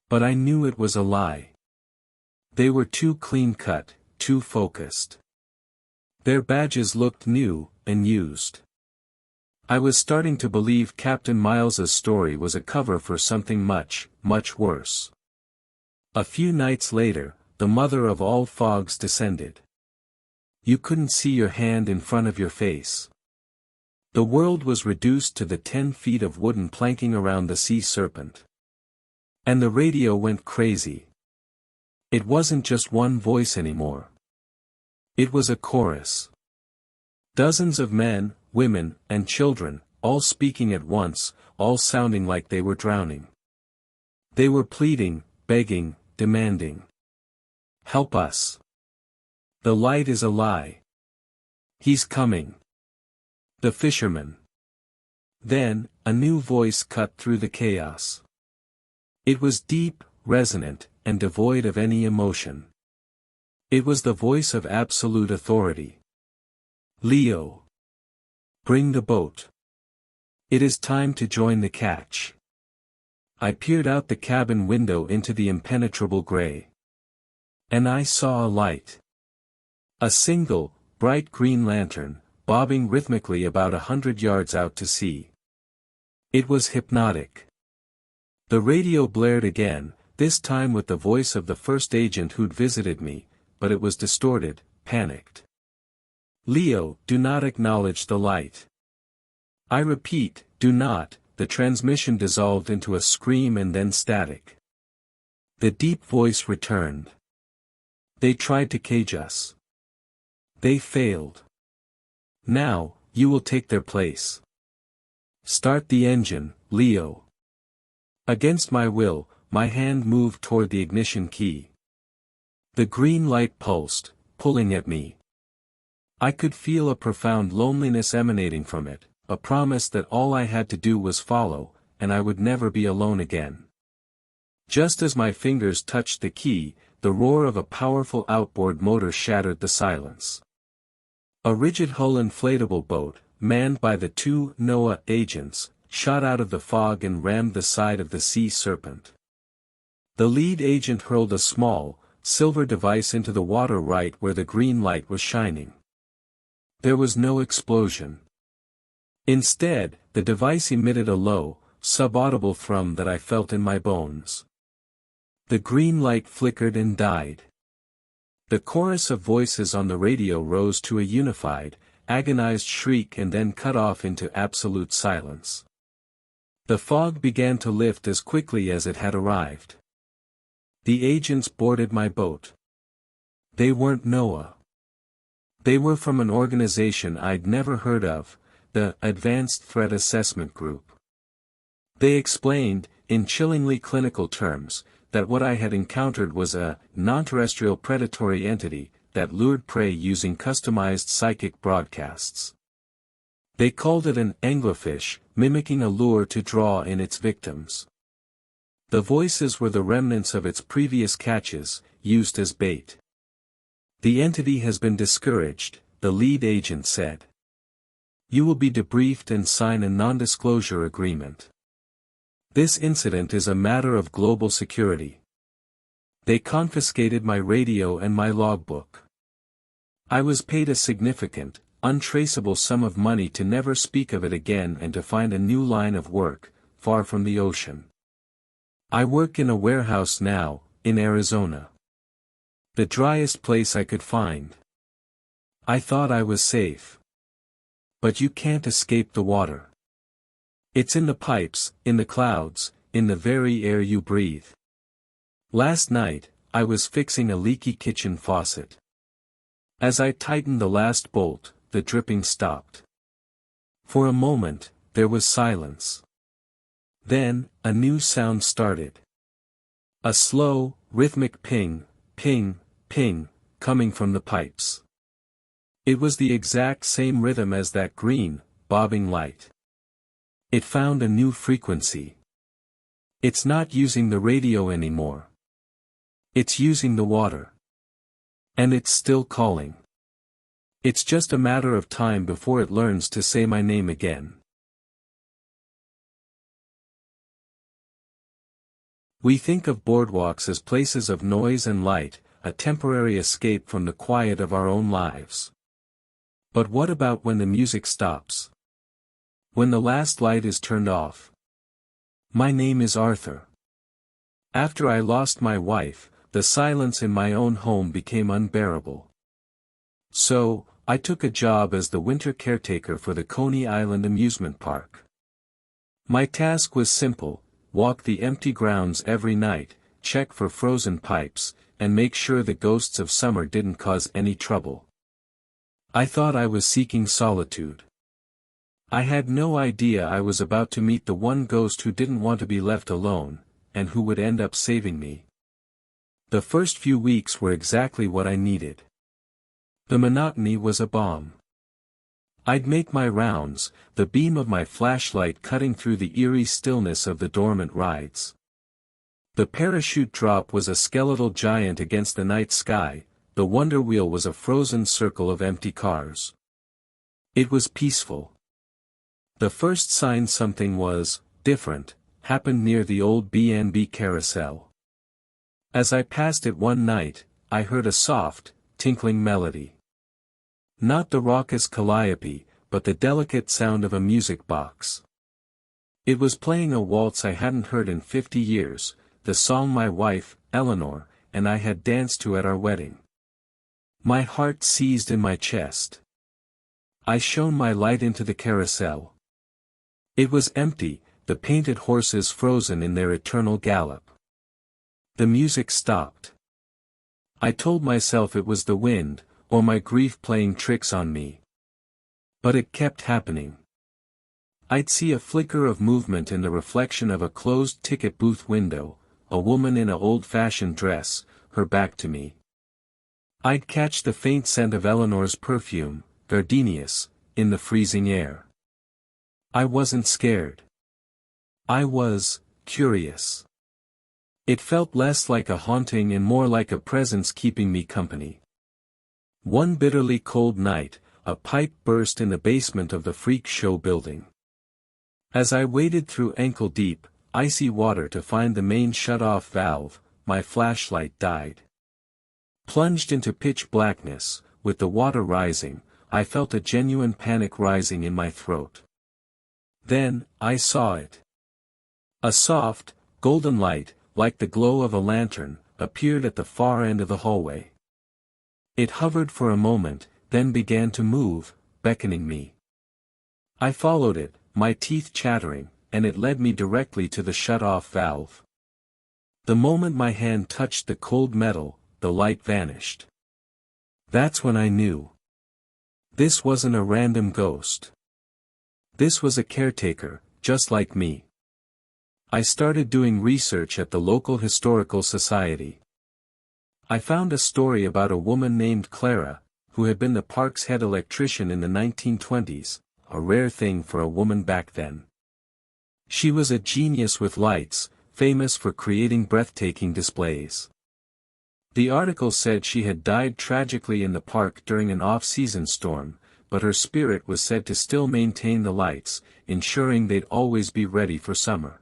But I knew it was a lie. They were too clean-cut, too focused. Their badges looked new, and used. I was starting to believe Captain Miles's story was a cover for something much, much worse. A few nights later, the mother of all fogs descended. You couldn't see your hand in front of your face. The world was reduced to the 10 feet of wooden planking around the Sea Serpent. And the radio went crazy. It wasn't just one voice anymore. It was a chorus. Dozens of men, women, and children, all speaking at once, all sounding like they were drowning. They were pleading, begging, demanding. "Help us. The light is a lie. He's coming. The fisherman." Then, a new voice cut through the chaos. It was deep, resonant, and devoid of any emotion. It was the voice of absolute authority. "Leo. Bring the boat. It is time to join the catch." I peered out the cabin window into the impenetrable gray. And I saw a light. A single, bright green lantern, bobbing rhythmically about 100 yards out to sea. It was hypnotic. The radio blared again, this time with the voice of the first agent who'd visited me, but it was distorted, panicked. "Leo, do not acknowledge the light. I repeat, do not." The transmission dissolved into a scream and then static. The deep voice returned. "They tried to cage us. They failed. Now, you will take their place. Start the engine, Leo." Against my will, my hand moved toward the ignition key. The green light pulsed, pulling at me. I could feel a profound loneliness emanating from it, a promise that all I had to do was follow, and I would never be alone again. Just as my fingers touched the key, the roar of a powerful outboard motor shattered the silence. A rigid hull inflatable boat, manned by the two NOAA agents, shot out of the fog and rammed the side of the Sea Serpent. The lead agent hurled a small, silver device into the water right where the green light was shining. There was no explosion. Instead, the device emitted a low, subaudible thrum that I felt in my bones. The green light flickered and died. The chorus of voices on the radio rose to a unified, agonized shriek and then cut off into absolute silence. The fog began to lift as quickly as it had arrived. The agents boarded my boat. They weren't NOAA. They were from an organization I'd never heard of, the Advanced Threat Assessment Group. They explained, in chillingly clinical terms, that what I had encountered was a non-terrestrial predatory entity that lured prey using customized psychic broadcasts. They called it an anglerfish, mimicking a lure to draw in its victims. The voices were the remnants of its previous catches, used as bait. "The entity has been discouraged," the lead agent said. "You will be debriefed and sign a non-disclosure agreement. This incident is a matter of global security." They confiscated my radio and my logbook. I was paid a significant, untraceable sum of money to never speak of it again and to find a new line of work, far from the ocean. I work in a warehouse now, in Arizona. The driest place I could find. I thought I was safe. But you can't escape the water. It's in the pipes, in the clouds, in the very air you breathe. Last night, I was fixing a leaky kitchen faucet. As I tightened the last bolt, the dripping stopped. For a moment, there was silence. Then, a new sound started. A slow, rhythmic ping, ping, ping, coming from the pipes. It was the exact same rhythm as that green, bobbing light. It found a new frequency. It's not using the radio anymore. It's using the water. And it's still calling. It's just a matter of time before it learns to say my name again. We think of boardwalks as places of noise and light, a temporary escape from the quiet of our own lives. But what about when the music stops? When the last light is turned off? My name is Arthur. After I lost my wife, the silence in my own home became unbearable. So, I took a job as the winter caretaker for the Coney Island amusement park. My task was simple: walk the empty grounds every night, check for frozen pipes, and make sure the ghosts of summer didn't cause any trouble. I thought I was seeking solitude. I had no idea I was about to meet the one ghost who didn't want to be left alone, and who would end up saving me. The first few weeks were exactly what I needed. The monotony was a balm. I'd make my rounds, the beam of my flashlight cutting through the eerie stillness of the dormant rides. The parachute drop was a skeletal giant against the night sky, the wonder wheel was a frozen circle of empty cars. It was peaceful. The first sign something was different happened near the old B&B carousel. As I passed it one night, I heard a soft, tinkling melody. Not the raucous calliope, but the delicate sound of a music box. It was playing a waltz I hadn't heard in 50 years, the song my wife, Eleanor, and I had danced to at our wedding. My heart seized in my chest. I shone my light into the carousel. It was empty, the painted horses frozen in their eternal gallop. The music stopped. I told myself it was the wind, or my grief playing tricks on me. But it kept happening. I'd see a flicker of movement in the reflection of a closed ticket booth window, a woman in an old-fashioned dress, her back to me. I'd catch the faint scent of Eleanor's perfume, gardenias, in the freezing air. I wasn't scared. I was curious. It felt less like a haunting and more like a presence keeping me company. One bitterly cold night, a pipe burst in the basement of the freak show building. As I waded through ankle-deep, icy water to find the main shut-off valve, my flashlight died. Plunged into pitch blackness, with the water rising, I felt a genuine panic rising in my throat. Then, I saw it. A soft, golden light, like the glow of a lantern, appeared at the far end of the hallway. It hovered for a moment, then began to move, beckoning me. I followed it, my teeth chattering, and it led me directly to the shut-off valve. The moment my hand touched the cold metal, the light vanished. That's when I knew. This wasn't a random ghost. This was a caretaker, just like me. I started doing research at the local historical society. I found a story about a woman named Clara, who had been the park's head electrician in the 1920s, a rare thing for a woman back then. She was a genius with lights, famous for creating breathtaking displays. The article said she had died tragically in the park during an off-season storm, but her spirit was said to still maintain the lights, ensuring they'd always be ready for summer.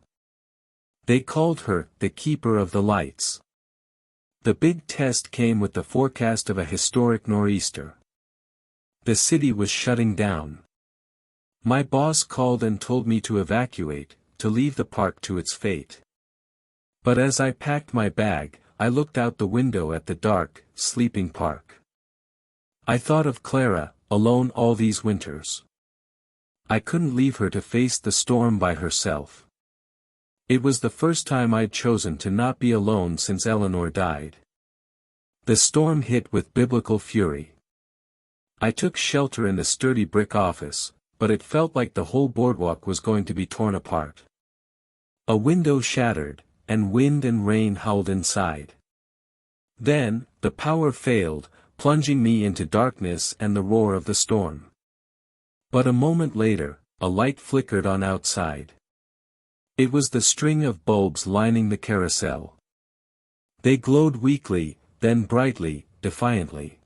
They called her the Keeper of the Lights. The big test came with the forecast of a historic nor'easter. The city was shutting down. My boss called and told me to evacuate, to leave the park to its fate. But as I packed my bag, I looked out the window at the dark, sleeping park. I thought of Clara, alone all these winters. I couldn't leave her to face the storm by herself. It was the first time I'd chosen to not be alone since Eleanor died. The storm hit with biblical fury. I took shelter in the sturdy brick office, but it felt like the whole boardwalk was going to be torn apart. A window shattered, and wind and rain howled inside. Then, the power failed, plunging me into darkness and the roar of the storm. But a moment later, a light flickered on outside. It was the string of bulbs lining the carousel. They glowed weakly, then brightly, defiantly.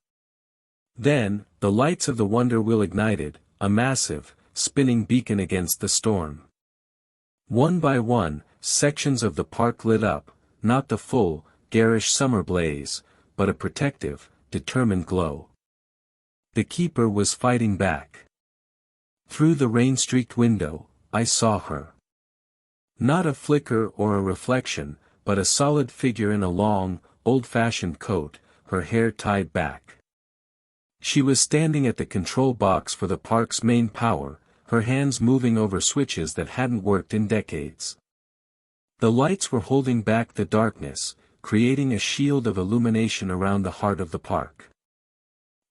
Then, the lights of the wonder wheel ignited, a massive, spinning beacon against the storm. One by one, sections of the park lit up, not the full, garish summer blaze, but a protective, determined glow. The keeper was fighting back. Through the rain-streaked window, I saw her. Not a flicker or a reflection, but a solid figure in a long, old-fashioned coat, her hair tied back. She was standing at the control box for the park's main power, her hands moving over switches that hadn't worked in decades. The lights were holding back the darkness, creating a shield of illumination around the heart of the park.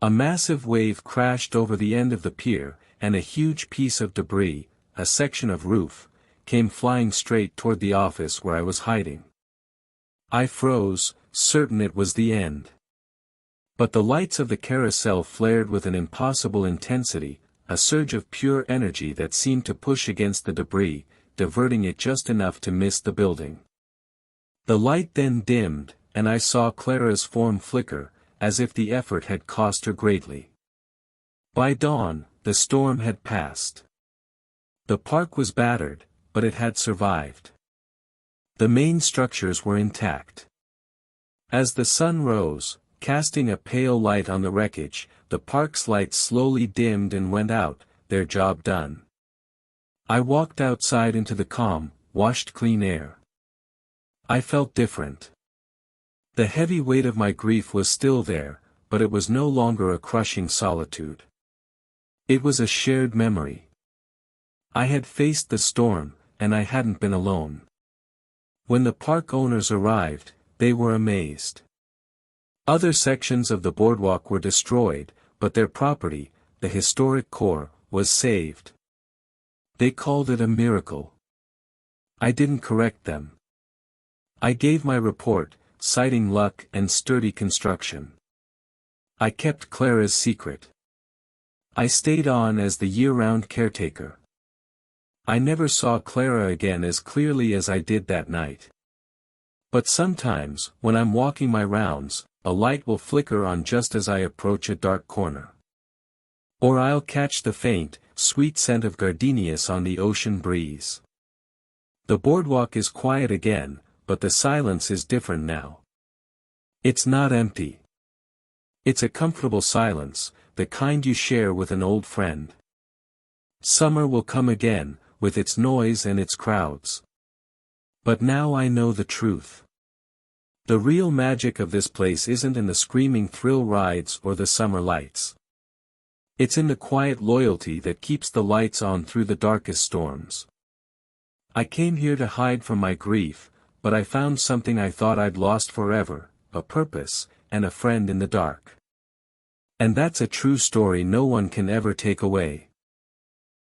A massive wave crashed over the end of the pier, and a huge piece of debris, a section of roof, came flying straight toward the office where I was hiding. I froze, certain it was the end. But the lights of the carousel flared with an impossible intensity, a surge of pure energy that seemed to push against the debris, diverting it just enough to miss the building. The light then dimmed, and I saw Clara's form flicker, as if the effort had cost her greatly. By dawn, the storm had passed. The park was battered, but it had survived. The main structures were intact. As the sun rose, casting a pale light on the wreckage, the park's lights slowly dimmed and went out, their job done. I walked outside into the calm, washed clean air. I felt different. The heavy weight of my grief was still there, but it was no longer a crushing solitude. It was a shared memory. I had faced the storm, and I hadn't been alone. When the park owners arrived, they were amazed. Other sections of the boardwalk were destroyed, but their property, the historic core, was saved. They called it a miracle. I didn't correct them. I gave my report, citing luck and sturdy construction. I kept Clara's secret. I stayed on as the year-round caretaker. I never saw Clara again as clearly as I did that night. But sometimes, when I'm walking my rounds, a light will flicker on just as I approach a dark corner. Or I'll catch the faint, sweet scent of gardenias on the ocean breeze. The boardwalk is quiet again, but the silence is different now. It's not empty. It's a comfortable silence, the kind you share with an old friend. Summer will come again, with its noise and its crowds. But now I know the truth. The real magic of this place isn't in the screaming thrill rides or the summer lights. It's in the quiet loyalty that keeps the lights on through the darkest storms. I came here to hide from my grief, but I found something I thought I'd lost forever, a purpose, and a friend in the dark. And that's a true story no one can ever take away.